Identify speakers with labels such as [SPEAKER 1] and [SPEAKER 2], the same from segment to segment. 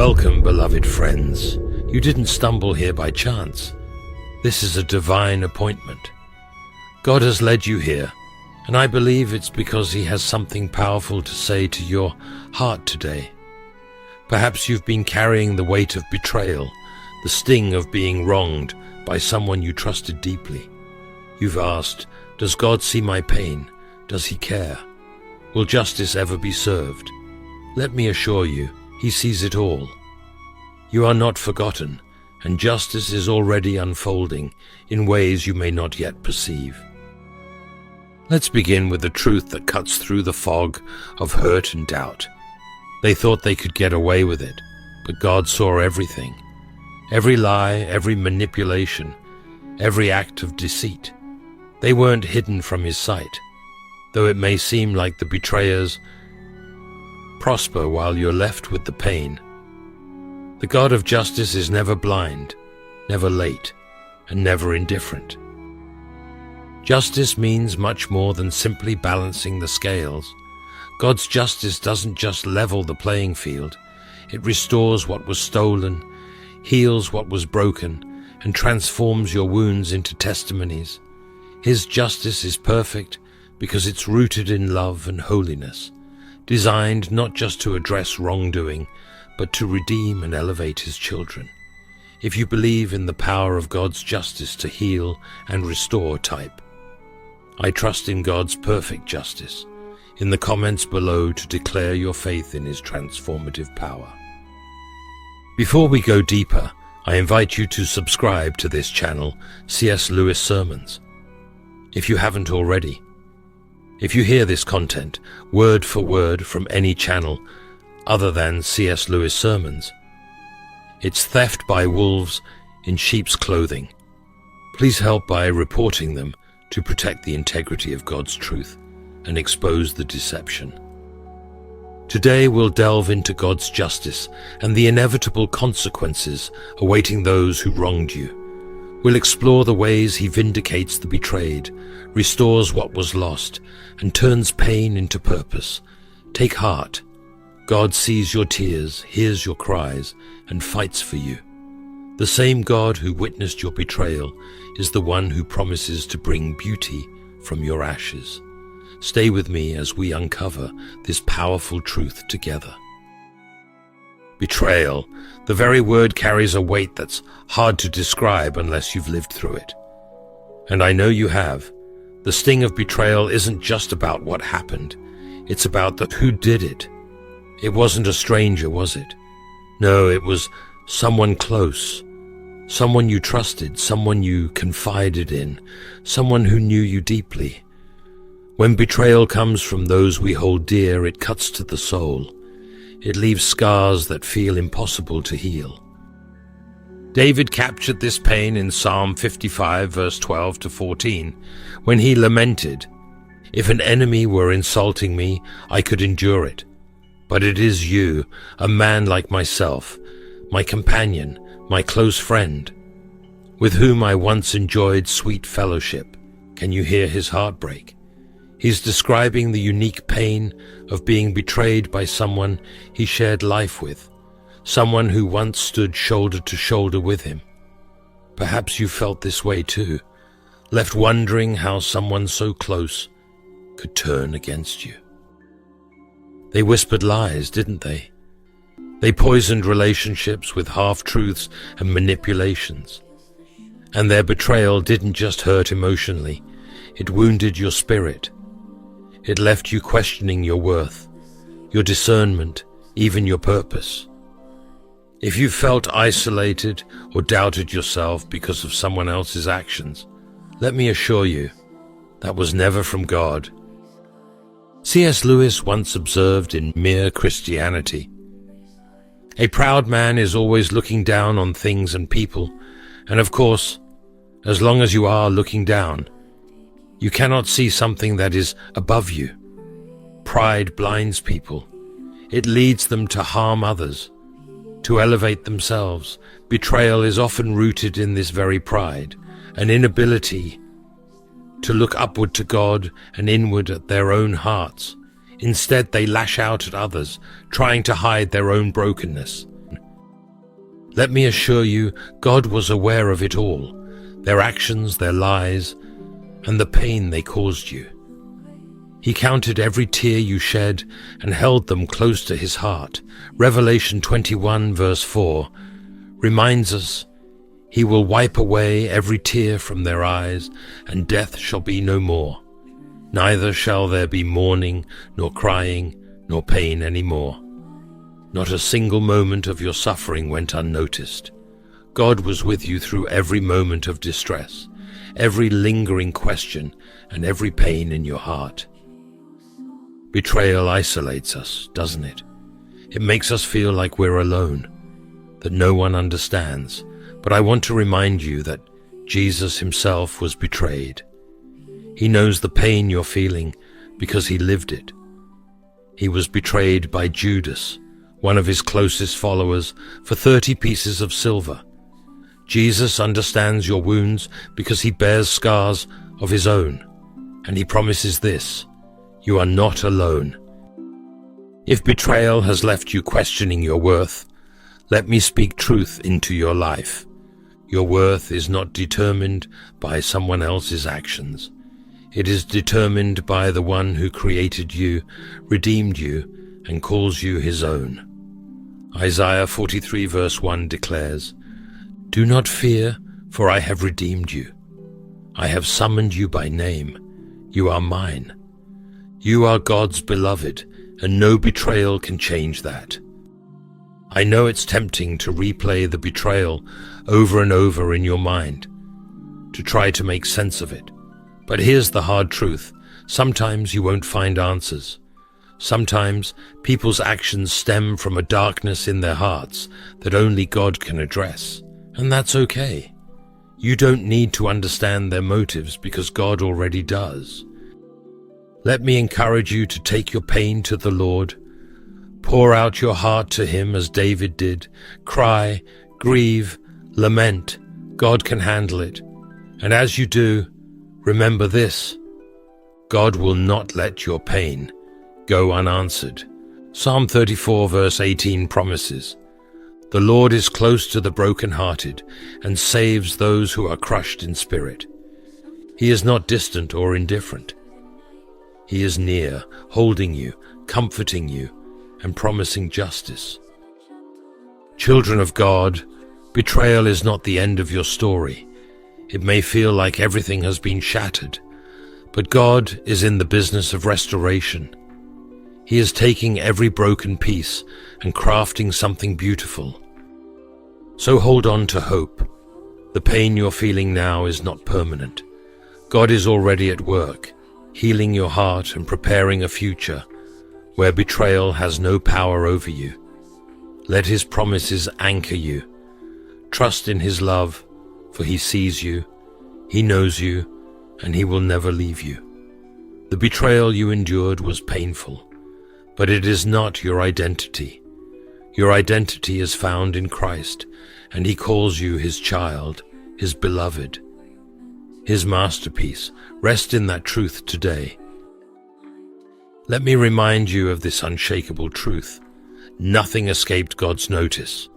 [SPEAKER 1] Welcome, beloved friends. You didn't stumble here by chance. This is a divine appointment. God has led you here, and I believe it's because He has something powerful to say to your heart today. Perhaps you've been carrying the weight of betrayal, the sting of being wronged by someone you trusted deeply. You've asked, does God see my pain? Does He care? Will justice ever be served? Let me assure you, He sees it all. You are not forgotten, and justice is already unfolding in ways you may not yet perceive. Let's begin with the truth that cuts through the fog of hurt and doubt. They thought they could get away with it, but God saw everything. Every lie, every manipulation, every act of deceit. They weren't hidden from His sight, though it may seem like the betrayers prosper while you're left with the pain. The God of justice is never blind, never late, and never indifferent. Justice means much more than simply balancing the scales. God's justice doesn't just level the playing field. It restores what was stolen, heals what was broken, and transforms your wounds into testimonies. His justice is perfect because it's rooted in love and holiness, designed not just to address wrongdoing, but to redeem and elevate His children. If you believe in the power of God's justice to heal and restore, type, I trust in God's perfect justice, in the comments below to declare your faith in His transformative power. Before we go deeper, I invite you to subscribe to this channel, C.S. Lewis Sermons, if you haven't already. If you hear this content word for word from any channel other than C.S. Lewis Sermons, it's theft by wolves in sheep's clothing. Please help by reporting them to protect the integrity of God's truth and expose the deception. Today we'll delve into God's justice and the inevitable consequences awaiting those who wronged you. We'll explore the ways He vindicates the betrayed, restores what was lost, and turns pain into purpose. Take heart. God sees your tears, hears your cries, and fights for you. The same God who witnessed your betrayal is the one who promises to bring beauty from your ashes. Stay with me as we uncover this powerful truth together. Betrayal. The very word carries a weight that's hard to describe unless you've lived through it. And I know you have. The sting of betrayal isn't just about what happened. It's about the who did it. It wasn't a stranger, was it? No, it was someone close. Someone you trusted, someone you confided in, someone who knew you deeply. When betrayal comes from those we hold dear, it cuts to the soul. It leaves scars that feel impossible to heal. David captured this pain in Psalm 55, verse 12 to 14, when he lamented, "If an enemy were insulting me, I could endure it. But it is you, a man like myself, my companion, my close friend, with whom I once enjoyed sweet fellowship." Can you hear his heartbreak? He's describing the unique pain of being betrayed by someone he shared life with, someone who once stood shoulder to shoulder with him. Perhaps you felt this way too, left wondering how someone so close could turn against you. They whispered lies, didn't they? They poisoned relationships with half-truths and manipulations. And their betrayal didn't just hurt emotionally, it wounded your spirit. It left you questioning your worth, your discernment, even your purpose. If you felt isolated or doubted yourself because of someone else's actions, let me assure you, that was never from God. C.S. Lewis once observed in Mere Christianity, "A proud man is always looking down on things and people, and of course, as long as you are looking down, you cannot see something that is above you. Pride blinds people. It leads them to harm others, to elevate themselves. Betrayal is often rooted in this very pride, an inability to look upward to God and inward at their own hearts. Instead, they lash out at others, trying to hide their own brokenness. Let me assure you, God was aware of it all, their actions, their lies, and the pain they caused you. He counted every tear you shed and held them close to his heart. Revelation 21 verse 4 reminds us, he will wipe away every tear from their eyes, and death shall be no more. Neither shall there be mourning, nor crying, nor pain any more. Not a single moment of your suffering went unnoticed. God was with you through every moment of distress, every lingering question, and every pain in your heart. Betrayal isolates us, doesn't it? It makes us feel like we're alone, that no one understands. But I want to remind you that Jesus himself was betrayed. He knows the pain you're feeling because he lived it. He was betrayed by Judas, one of his closest followers, for 30 pieces of silver. Jesus understands your wounds because he bears scars of his own, and he promises this: you are not alone. If betrayal has left you questioning your worth, let me speak truth into your life. Your worth is not determined by someone else's actions. It is determined by the one who created you, redeemed you, and calls you his own. Isaiah 43 verse 1 declares, "Do not fear, for I have redeemed you. I have summoned you by name. You are mine." You are God's beloved, and no betrayal can change that. I know it's tempting to replay the betrayal over and over in your mind, to try to make sense of it. But here's the hard truth. Sometimes you won't find answers. Sometimes people's actions stem from a darkness in their hearts that only God can address. And that's okay. You don't need to understand their motives because God already does. Let me encourage you to take your pain to the Lord. Pour out your heart to him as David did. Cry, grieve, lament. God can handle it. And as you do, remember this: God will not let your pain go unanswered. Psalm 34 verse 18 promises, "The Lord is close to the brokenhearted and saves those who are crushed in spirit." He is not distant or indifferent. He is near, holding you, comforting you, and promising justice. Children of God, betrayal is not the end of your story. It may feel like everything has been shattered, but God is in the business of restoration. He is taking every broken piece and crafting something beautiful. So hold on to hope. The pain you're feeling now is not permanent. God is already at work, healing your heart and preparing a future where betrayal has no power over you. Let his promises anchor you. Trust in his love, for he sees you, he knows you, and he will never leave you. The betrayal you endured was painful, but it is not your identity. Your identity is found in Christ, and he calls you his child, his beloved, his masterpiece. Rest in that truth today. Let me remind you of this unshakable truth. Nothing escaped God's notice.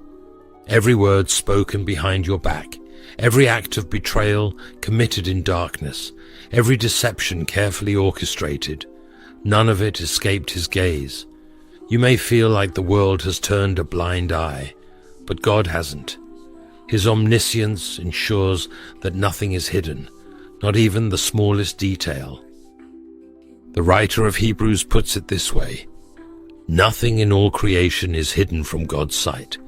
[SPEAKER 1] Every word spoken behind your back, every act of betrayal committed in darkness, every deception carefully orchestrated, none of it escaped his gaze. You may feel like the world has turned a blind eye, but God hasn't. His omniscience ensures that nothing is hidden, not even the smallest detail. The writer of Hebrews puts it this way: nothing in all creation is hidden from God's sight.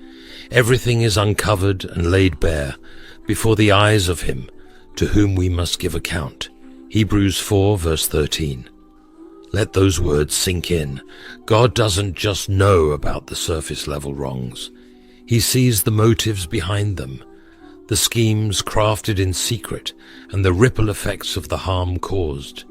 [SPEAKER 1] Everything is uncovered and laid bare before the eyes of him to whom we must give account. Hebrews 4 verse 13. Let those words sink in. God doesn't just know about the surface level wrongs. He sees the motives behind them, the schemes crafted in secret, and the ripple effects of the harm caused.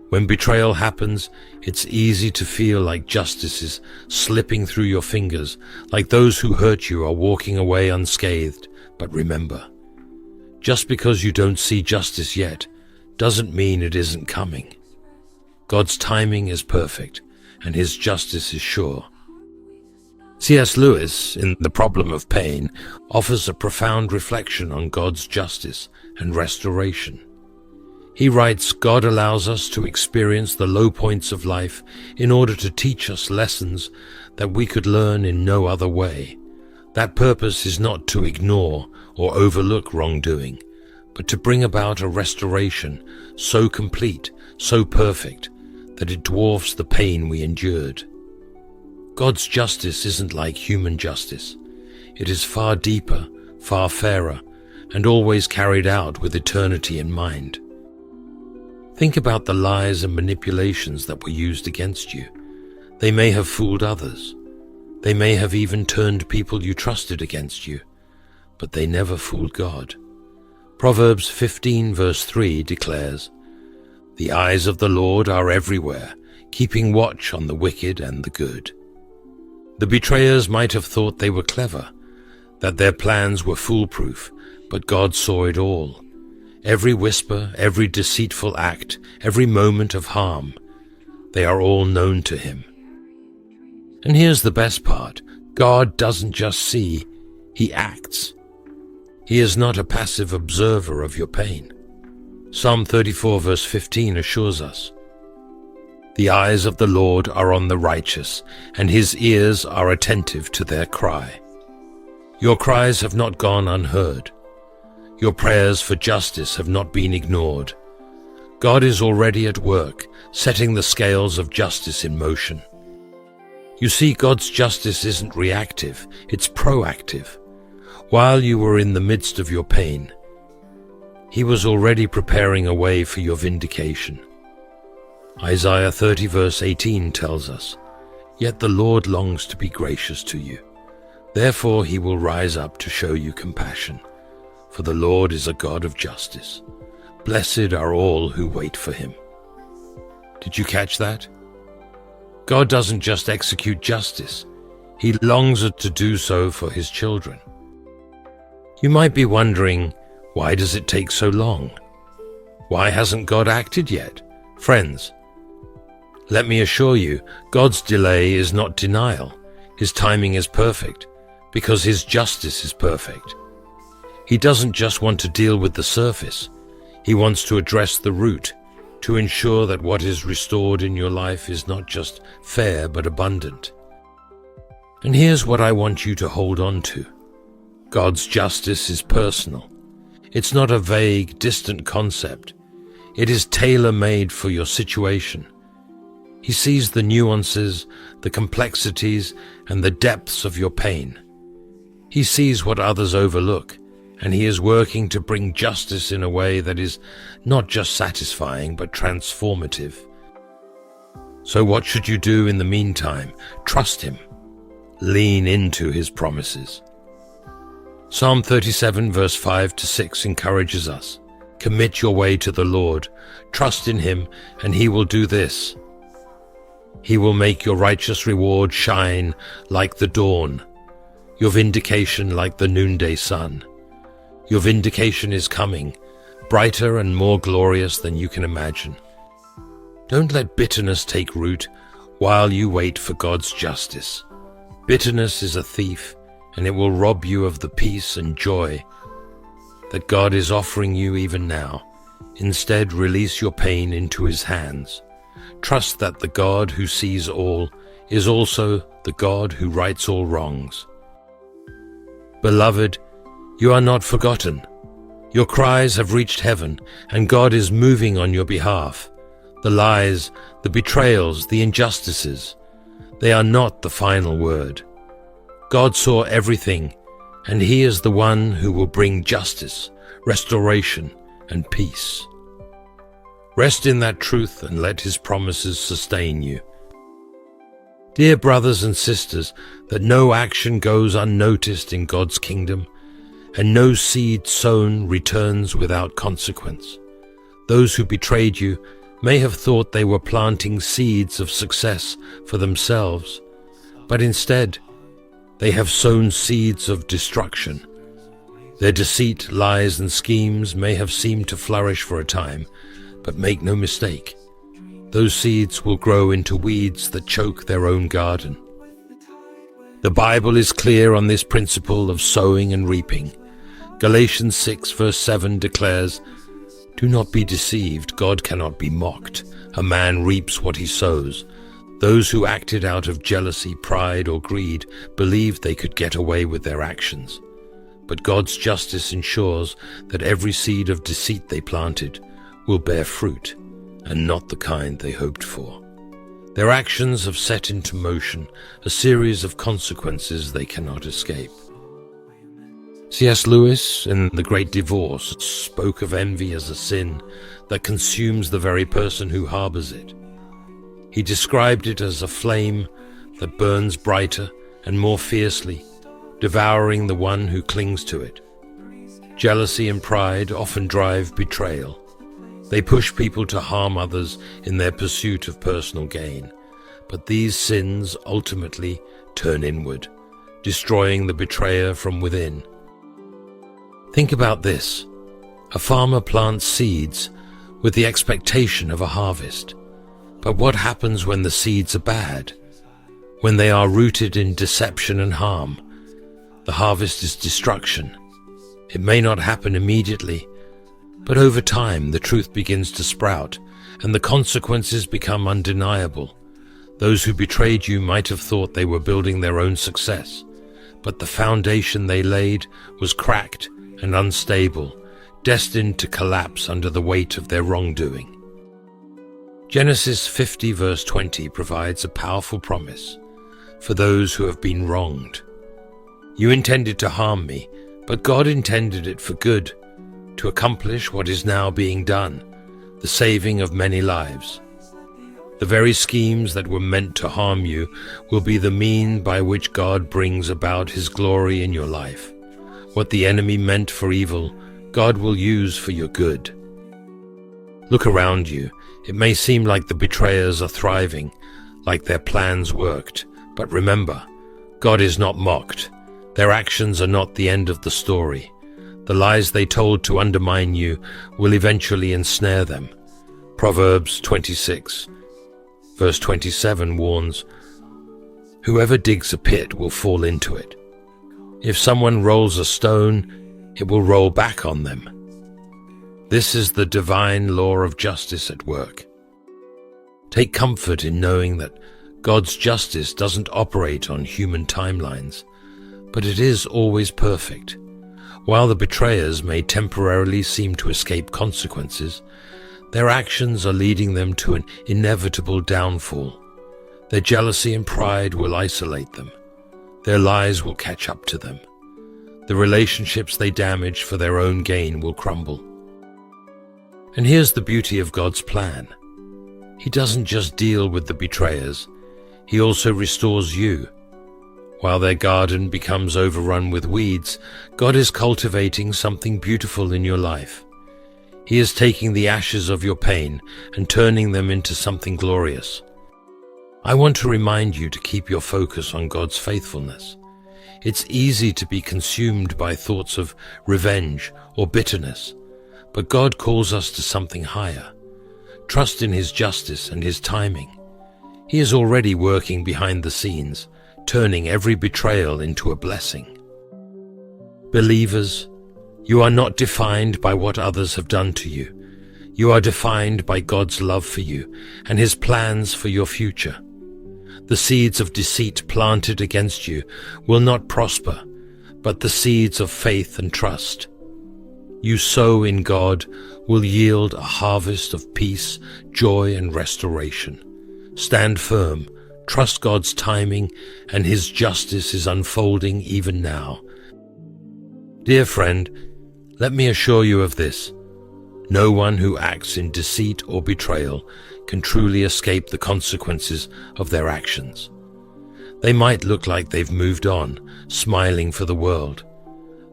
[SPEAKER 1] When betrayal happens, it's easy to feel like justice is slipping through your fingers, like those who hurt you are walking away unscathed. But remember, just because you don't see justice yet, doesn't mean it isn't coming. God's timing is perfect, and his justice is sure. C.S. Lewis, in The Problem of Pain, offers a profound reflection on God's justice and restoration. He writes, God allows us to experience the low points of life in order to teach us lessons that we could learn in no other way. That purpose is not to ignore or overlook wrongdoing, but to bring about a restoration so complete, so perfect, that it dwarfs the pain we endured. God's justice isn't like human justice. It is far deeper, far fairer, and always carried out with eternity in mind. Think about the lies and manipulations that were used against you. They may have fooled others. They may have even turned people you trusted against you, but they never fooled God. Proverbs 15 verse 3 declares, "The eyes of the Lord are everywhere, keeping watch on the wicked and the good." The betrayers might have thought they were clever, that their plans were foolproof, but God saw it all. Every whisper, every deceitful act, every moment of harm, they are all known to Him. And here's the best part. God doesn't just see, He acts. He is not a passive observer of your pain. Psalm 34 verse 15 assures us, "The eyes of the Lord are on the righteous, and His ears are attentive to their cry." Your cries have not gone unheard. Your prayers for justice have not been ignored. God is already at work, setting the scales of justice in motion. You see, God's justice isn't reactive, it's proactive. While you were in the midst of your pain, He was already preparing a way for your vindication. Isaiah 30 verse 18 tells us, "Yet the Lord longs to be gracious to you. Therefore He will rise up to show you compassion. For the Lord is a God of justice. Blessed are all who wait for Him." Did you catch that? God doesn't just execute justice. He longs to do so for His children. You might be wondering, why does it take so long? Why hasn't God acted yet? Friends, let me assure you, God's delay is not denial. His timing is perfect, because His justice is perfect. He doesn't just want to deal with the surface. He wants to address the root, to ensure that what is restored in your life is not just fair but abundant. And here's what I want you to hold on to. God's justice is personal. It's not a vague, distant concept. It is tailor-made for your situation. He sees the nuances, the complexities, and the depths of your pain. He sees what others overlook, and He is working to bring justice in a way that is not just satisfying, but transformative. So what should you do in the meantime? Trust Him. Lean into His promises. Psalm 37 verse 5 to 6 encourages us. Commit your way to the Lord. Trust in Him, and He will do this. He will make your righteous reward shine like the dawn, your vindication like the noonday sun. Your vindication is coming, brighter and more glorious than you can imagine. Don't let bitterness take root while you wait for God's justice. Bitterness is a thief, and it will rob you of the peace and joy that God is offering you even now. Instead, release your pain into His hands. Trust that the God who sees all is also the God who rights all wrongs. Beloved, you are not forgotten. Your cries have reached heaven, and God is moving on your behalf. The lies, the betrayals, the injustices, they are not the final word. God saw everything, and He is the one who will bring justice, restoration, and peace. Rest in that truth and let His promises sustain you. Dear brothers and sisters, that no action goes unnoticed in God's kingdom, and no seed sown returns without consequence. Those who betrayed you may have thought they were planting seeds of success for themselves, but instead, they have sown seeds of destruction. Their deceit, lies, and schemes may have seemed to flourish for a time, but make no mistake, those seeds will grow into weeds that choke their own garden. The Bible is clear on this principle of sowing and reaping. Galatians 6 verse 7 declares, "Do not be deceived, God cannot be mocked. A man reaps what he sows." Those who acted out of jealousy, pride, or greed believed they could get away with their actions. But God's justice ensures that every seed of deceit they planted will bear fruit, and not the kind they hoped for. Their actions have set into motion a series of consequences they cannot escape. C.S. Lewis, in The Great Divorce, spoke of envy as a sin that consumes the very person who harbors it. He described it as a flame that burns brighter and more fiercely, devouring the one who clings to it. Jealousy and pride often drive betrayal. They push people to harm others in their pursuit of personal gain. But these sins ultimately turn inward, destroying the betrayer from within. Think about this. A farmer plants seeds with the expectation of a harvest. But what happens when the seeds are bad? When they are rooted in deception and harm? The harvest is destruction. It may not happen immediately, but over time the truth begins to sprout, and the consequences become undeniable. Those who betrayed you might have thought they were building their own success, but the foundation they laid was cracked and unstable, destined to collapse under the weight of their wrongdoing. Genesis 50 verse 20 provides a powerful promise for those who have been wronged. "You intended to harm me, but God intended it for good, to accomplish what is now being done, the saving of many lives." The very schemes that were meant to harm you will be the mean by which God brings about His glory in your life. What the enemy meant for evil, God will use for your good. Look around you. It may seem like the betrayers are thriving, like their plans worked. But remember, God is not mocked. Their actions are not the end of the story. The lies they told to undermine you will eventually ensnare them. Proverbs 26 verse 27 warns, "Whoever digs a pit will fall into it. If someone rolls a stone, it will roll back on them." This is the divine law of justice at work. Take comfort in knowing that God's justice doesn't operate on human timelines, but it is always perfect. While the betrayers may temporarily seem to escape consequences, their actions are leading them to an inevitable downfall. Their jealousy and pride will isolate them. Their lies will catch up to them. The relationships they damage for their own gain will crumble. And here's the beauty of God's plan. He doesn't just deal with the betrayers, He also restores you. While their garden becomes overrun with weeds, God is cultivating something beautiful in your life. He is taking the ashes of your pain and turning them into something glorious. I want to remind you to keep your focus on God's faithfulness. It's easy to be consumed by thoughts of revenge or bitterness, but God calls us to something higher. Trust in His justice and His timing. He is already working behind the scenes, turning every betrayal into a blessing. Believers, you are not defined by what others have done to you. You are defined by God's love for you and His plans for your future. The seeds of deceit planted against you will not prosper, but the seeds of faith and trust you sow in God will yield a harvest of peace, joy, and restoration. Stand firm, trust God's timing, and His justice is unfolding even now. Dear friend, let me assure you of this. No one who acts in deceit or betrayal can truly escape the consequences of their actions. They might look like they've moved on, smiling for the world,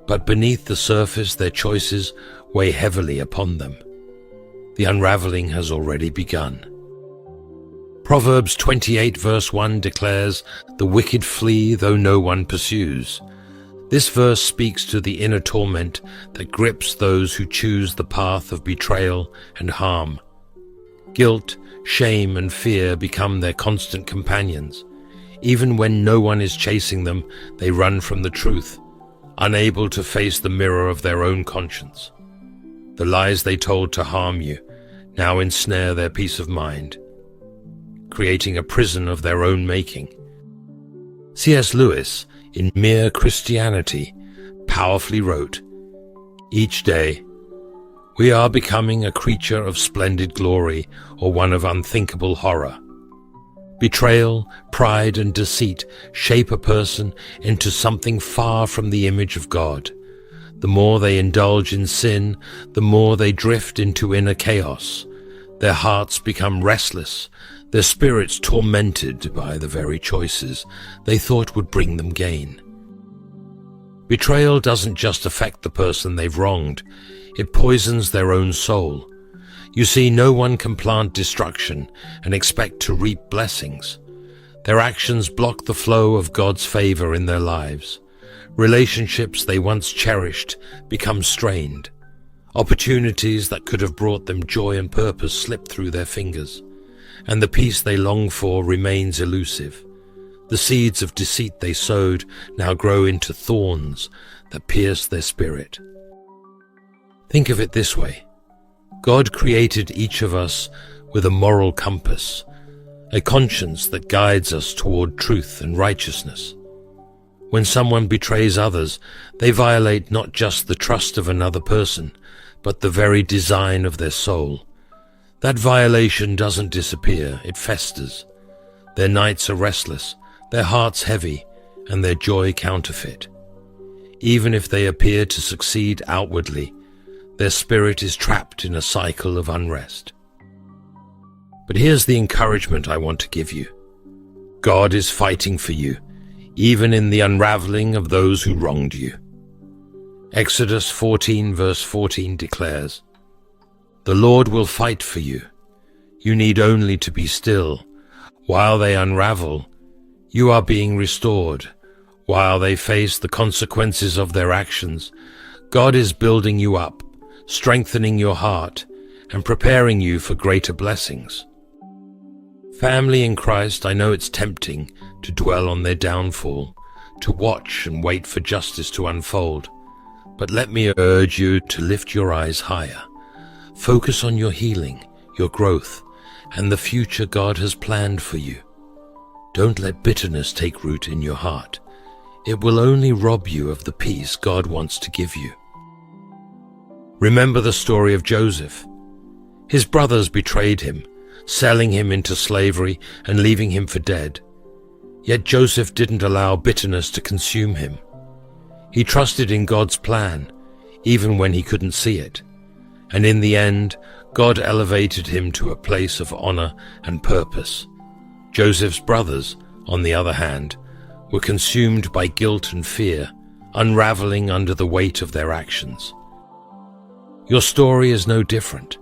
[SPEAKER 1] but beneath the surface their choices weigh heavily upon them. The unraveling has already begun. Proverbs 28 verse 1 declares, "The wicked flee though no one pursues." This verse speaks to the inner torment that grips those who choose the path of betrayal and harm. Guilt, shame, and fear become their constant companions. Even when no one is chasing them, they run from the truth, unable to face the mirror of their own conscience. The lies they told to harm you now ensnare their peace of mind, creating a prison of their own making. C.S. Lewis, in Mere Christianity, powerfully wrote, "Each day, we are becoming a creature of splendid glory or one of unthinkable horror. Betrayal, pride, and deceit shape a person into something far from the image of God. The more they indulge in sin, the more they drift into inner chaos. Their hearts become restless, their spirits tormented by the very choices they thought would bring them gain." Betrayal doesn't just affect the person they've wronged, it poisons their own soul. You see, no one can plant destruction and expect to reap blessings. Their actions block the flow of God's favor in their lives. Relationships they once cherished become strained. Opportunities that could have brought them joy and purpose slip through their fingers, and the peace they long for remains elusive. The seeds of deceit they sowed now grow into thorns that pierce their spirit. Think of it this way. God created each of us with a moral compass, a conscience that guides us toward truth and righteousness. When someone betrays others, they violate not just the trust of another person, but the very design of their soul. That violation doesn't disappear, it festers. Their nights are restless, their hearts heavy, and their joy counterfeit. Even if they appear to succeed outwardly, their spirit is trapped in a cycle of unrest. But here's the encouragement I want to give you. God is fighting for you, even in the unraveling of those who wronged you. Exodus 14 verse 14 declares, "The Lord will fight for you. You need only to be still. While they unravel, you are being restored. While they face the consequences of their actions, God is building you up, strengthening your heart, and preparing you for greater blessings." Family in Christ, I know it's tempting to dwell on their downfall, to watch and wait for justice to unfold. But let me urge you to lift your eyes higher. Focus on your healing, your growth, and the future God has planned for you. Don't let bitterness take root in your heart. It will only rob you of the peace God wants to give you. Remember the story of Joseph. His brothers betrayed him, selling him into slavery and leaving him for dead. Yet Joseph didn't allow bitterness to consume him. He trusted in God's plan, even when he couldn't see it. And in the end, God elevated him to a place of honor and purpose. Joseph's brothers, on the other hand, were consumed by guilt and fear, unraveling under the weight of their actions. Your story is no different.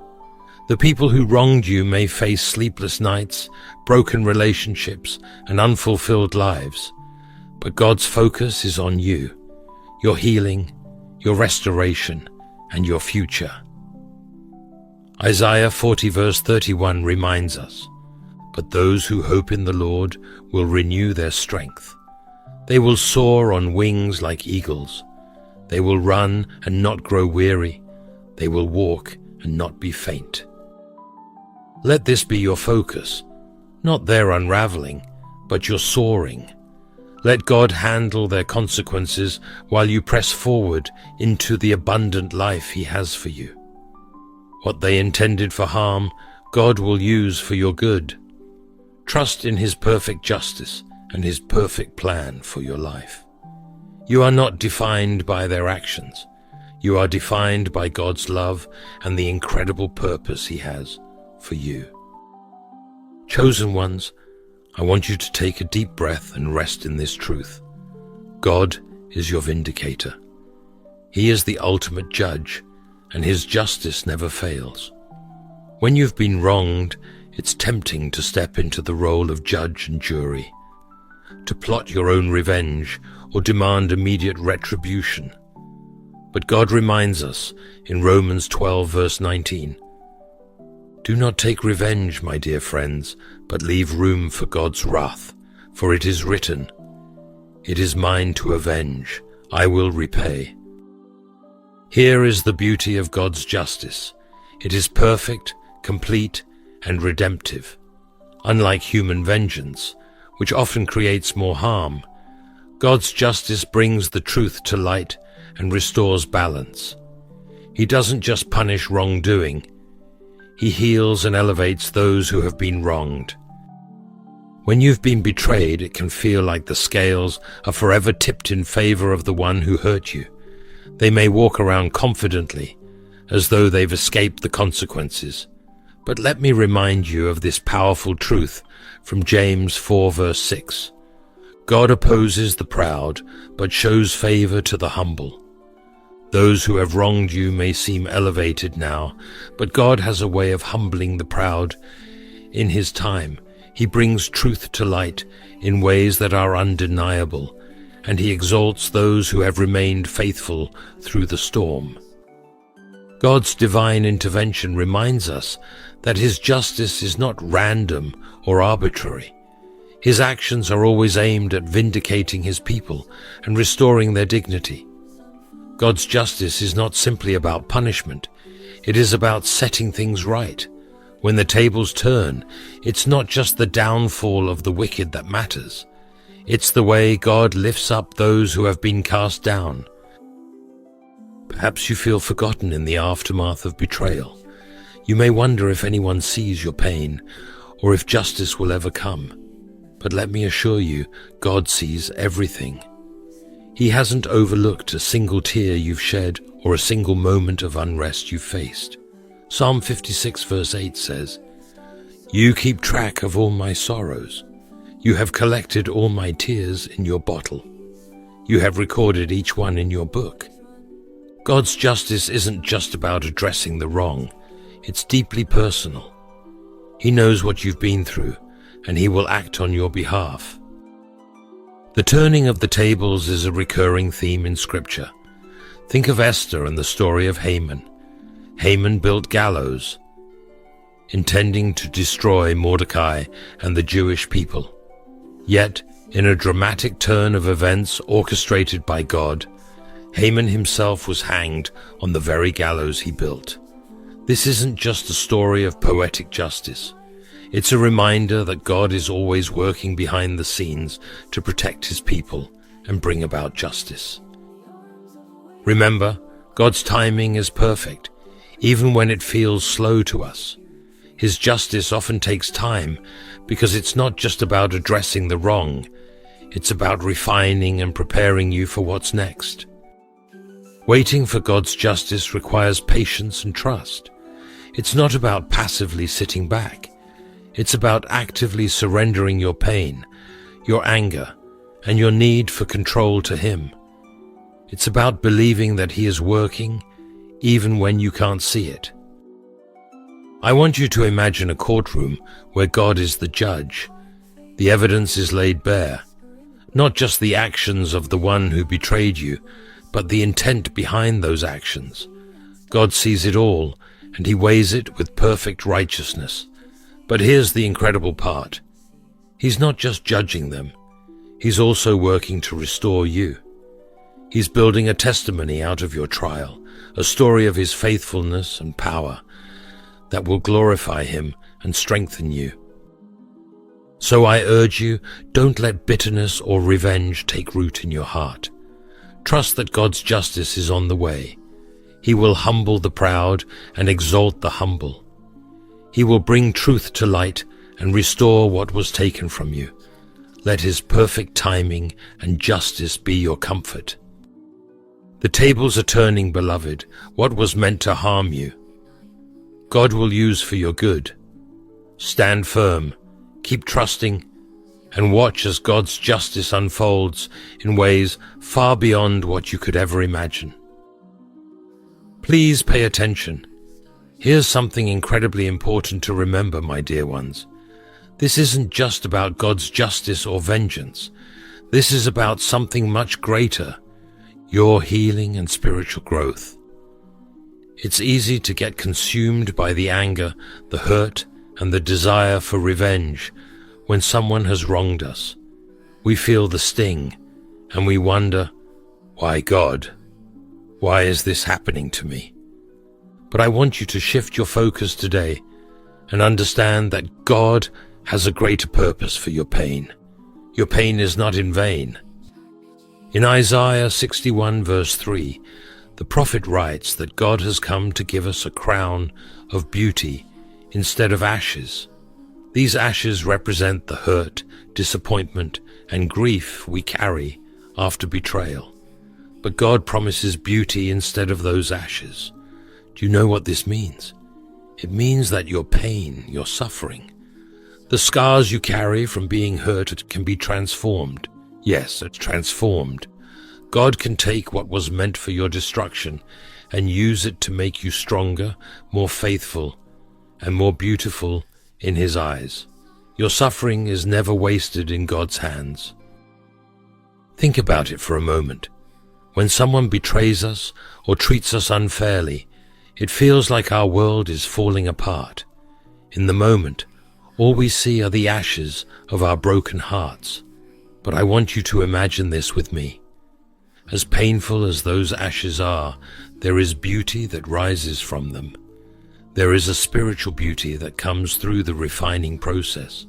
[SPEAKER 1] The people who wronged you may face sleepless nights, broken relationships, and unfulfilled lives. But God's focus is on you, your healing, your restoration, and your future. Isaiah 40 verse 31 reminds us, "But those who hope in the Lord will renew their strength. They will soar on wings like eagles. They will run and not grow weary. They will walk and not be faint." Let this be your focus, not their unraveling, but your soaring. Let God handle their consequences while you press forward into the abundant life He has for you. What they intended for harm, God will use for your good. Trust in His perfect justice and His perfect plan for your life. You are not defined by their actions. You are defined by God's love and the incredible purpose He has for you. Chosen ones, I want you to take a deep breath and rest in this truth. God is your vindicator. He is the ultimate judge, and His justice never fails. When you've been wronged, it's tempting to step into the role of judge and jury, to plot your own revenge or demand immediate retribution. But God reminds us in Romans 12 verse 19, "Do not take revenge, my dear friends, but leave room for God's wrath, For it is written, "It is mine to avenge, I will repay." Here is the beauty of God's justice. It is perfect, complete, and redemptive. Unlike human vengeance, which often creates more harm, God's justice brings the truth to light and restores balance. He doesn't just punish wrongdoing, He heals and elevates those who have been wronged. When you've been betrayed, it can feel like the scales are forever tipped in favor of the one who hurt you. They may walk around confidently, as though they've escaped the consequences. But let me remind you of this powerful truth from James 4 verse 6. God opposes the proud, but shows favor to the humble. Those who have wronged you may seem elevated now, but God has a way of humbling the proud. In His time, He brings truth to light in ways that are undeniable, and He exalts those who have remained faithful through the storm. God's divine intervention reminds us that His justice is not random or arbitrary. His actions are always aimed at vindicating His people and restoring their dignity. God's justice is not simply about punishment. It is about setting things right. When the tables turn, it's not just the downfall of the wicked that matters. It's the way God lifts up those who have been cast down. Perhaps you feel forgotten in the aftermath of betrayal. You may wonder if anyone sees your pain, or if justice will ever come. But let me assure you, God sees everything. He hasn't overlooked a single tear you've shed or a single moment of unrest you've faced. Psalm 56 verse 8 says, "You keep track of all my sorrows. You have collected all my tears in your bottle. You have recorded each one in your book." God's justice isn't just about addressing the wrong. It's deeply personal. He knows what you've been through, and He will act on your behalf. The turning of the tables is a recurring theme in Scripture. Think of Esther and the story of Haman. Haman built gallows, intending to destroy Mordecai and the Jewish people. Yet, in a dramatic turn of events orchestrated by God, Haman himself was hanged on the very gallows he built. This isn't just a story of poetic justice. It's a reminder that God is always working behind the scenes to protect His people and bring about justice. Remember, God's timing is perfect, even when it feels slow to us. His justice often takes time because it's not just about addressing the wrong, it's about refining and preparing you for what's next. Waiting for God's justice requires patience and trust. It's not about passively sitting back. It's about actively surrendering your pain, your anger, and your need for control to Him. It's about believing that He is working even when you can't see it. I want you to imagine a courtroom where God is the judge. The evidence is laid bare, not just the actions of the one who betrayed you, but the intent behind those actions. God sees it all, and He weighs it with perfect righteousness. But here's the incredible part. He's not just judging them. He's also working to restore you. He's building a testimony out of your trial, a story of His faithfulness and power that will glorify Him and strengthen you. So I urge you, don't let bitterness or revenge take root in your heart. Trust that God's justice is on the way. He will humble the proud and exalt the humble. He will bring truth to light and restore what was taken from you. Let His perfect timing and justice be your comfort. The tables are turning, beloved. What was meant to harm you, God will use for your good. Stand firm, keep trusting, and watch as God's justice unfolds in ways far beyond what you could ever imagine. Please pay attention. Here's something incredibly important to remember, my dear ones. This isn't just about God's justice or vengeance. This is about something much greater, your healing and spiritual growth. It's easy to get consumed by the anger, the hurt, and the desire for revenge when someone has wronged us. We feel the sting, and we wonder, why God? Why is this happening to me? But I want you to shift your focus today and understand that God has a greater purpose for your pain. Your pain is not in vain. In Isaiah 61 verse 3, the prophet writes that God has come to give us a crown of beauty instead of ashes. These ashes represent the hurt, disappointment, and grief we carry after betrayal. But God promises beauty instead of those ashes. Do you know what this means? It means that your pain, your suffering, the scars you carry from being hurt can be transformed. Yes, it's transformed. God can take what was meant for your destruction and use it to make you stronger, more faithful, and more beautiful in His eyes. Your suffering is never wasted in God's hands. Think about it for a moment. When someone betrays us or treats us unfairly, it feels like our world is falling apart. In the moment, all we see are the ashes of our broken hearts. But I want you to imagine this with me. As painful as those ashes are, there is beauty that rises from them. There is a spiritual beauty that comes through the refining process.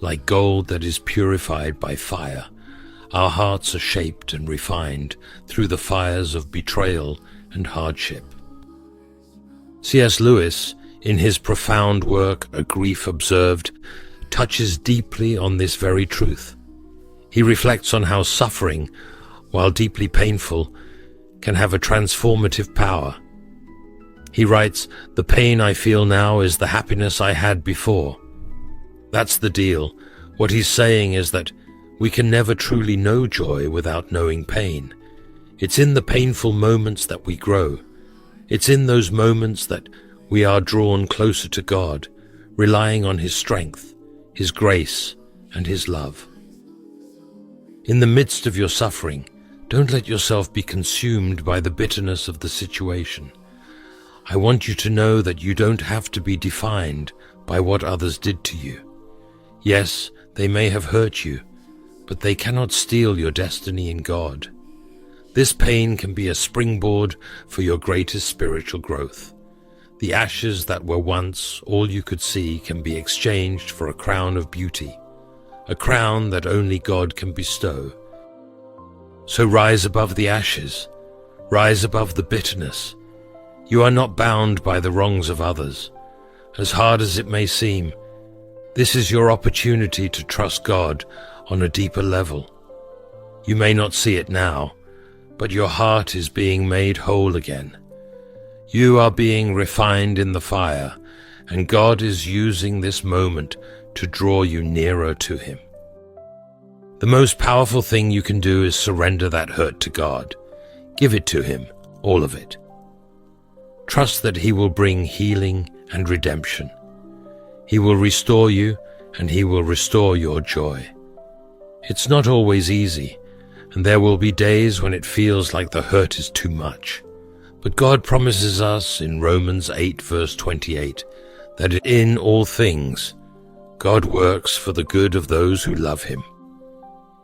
[SPEAKER 1] Like gold that is purified by fire, our hearts are shaped and refined through the fires of betrayal and hardship. C.S. Lewis, in his profound work, A Grief Observed, touches deeply on this very truth. He reflects on how suffering, while deeply painful, can have a transformative power. He writes, "The pain I feel now is the happiness I had before." That's the deal. What he's saying is that we can never truly know joy without knowing pain. It's in the painful moments that we grow. It's in those moments that we are drawn closer to God, relying on His strength, His grace, and His love. In the midst of your suffering, don't let yourself be consumed by the bitterness of the situation. I want you to know that you don't have to be defined by what others did to you. Yes, they may have hurt you, but they cannot steal your destiny in God. This pain can be a springboard for your greatest spiritual growth. The ashes that were once all you could see can be exchanged for a crown of beauty, a crown that only God can bestow. So rise above the ashes, rise above the bitterness. You are not bound by the wrongs of others. As hard as it may seem, this is your opportunity to trust God on a deeper level. You may not see it now, but your heart is being made whole again. You are being refined in the fire, and God is using this moment to draw you nearer to Him. The most powerful thing you can do is surrender that hurt to God. Give it to Him, all of it. Trust that He will bring healing and redemption. He will restore you, and He will restore your joy. It's not always easy, and there will be days when it feels like the hurt is too much. But God promises us in Romans 8 verse 28 that in all things God works for the good of those who love Him.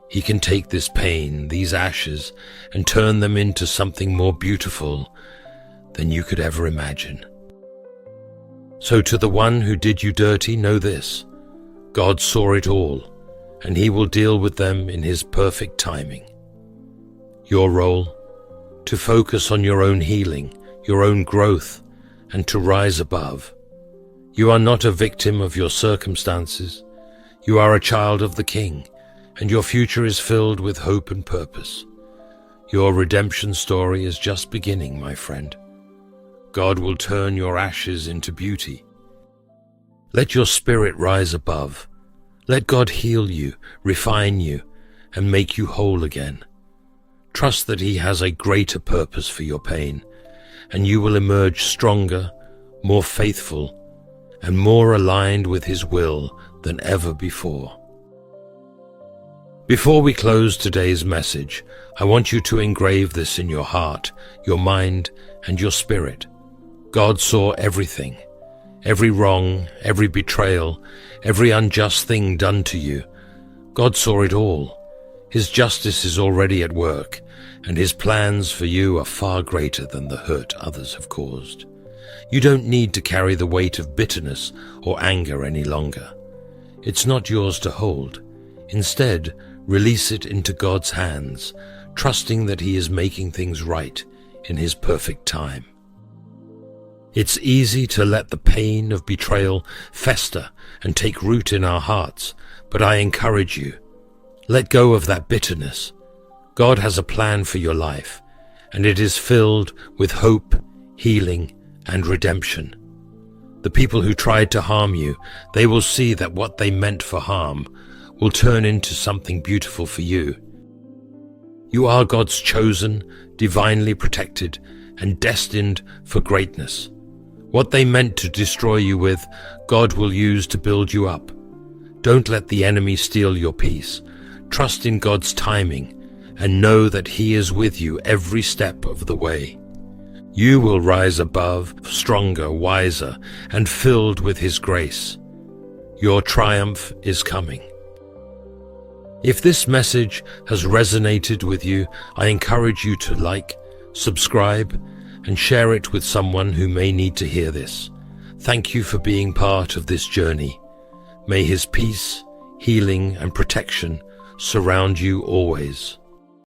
[SPEAKER 1] He can take this pain, these ashes, and turn them into something more beautiful than you could ever imagine. So to the one who did you dirty, know this: God saw it all, and He will deal with them in His perfect timing. Your role? To focus on your own healing, your own growth, and to rise above. You are not a victim of your circumstances. You are a child of the King, and your future is filled with hope and purpose. Your redemption story is just beginning, my friend. God will turn your ashes into beauty. Let your spirit rise above. Let God heal you, refine you, and make you whole again. Trust that He has a greater purpose for your pain, and you will emerge stronger, more faithful, and more aligned with His will than ever before. Before we close today's message, I want you to engrave this in your heart, your mind, and your spirit. God saw everything, every wrong, every betrayal, every unjust thing done to you. God saw it all, His justice is already at work, and his plans for you are far greater than the hurt others have caused. You don't need to carry the weight of bitterness or anger any longer. It's not yours to hold. Instead, release it into God's hands, trusting that He is making things right in His perfect time. It's easy to let the pain of betrayal fester and take root in our hearts, but I encourage you, let go of that bitterness. God has a plan for your life, and it is filled with hope, healing, and redemption. The people who tried to harm you, they will see that what they meant for harm will turn into something beautiful for you. You are God's chosen, divinely protected, and destined for greatness. What they meant to destroy you with, God will use to build you up. Don't let the enemy steal your peace. Trust in God's timing and know that He is with you every step of the way. You will rise above, stronger, wiser, and filled with His grace. Your triumph is coming. If this message has resonated with you, I encourage you to like, subscribe, and share it with someone who may need to hear this. Thank you for being part of this journey. May His peace, healing, and protection surround you always.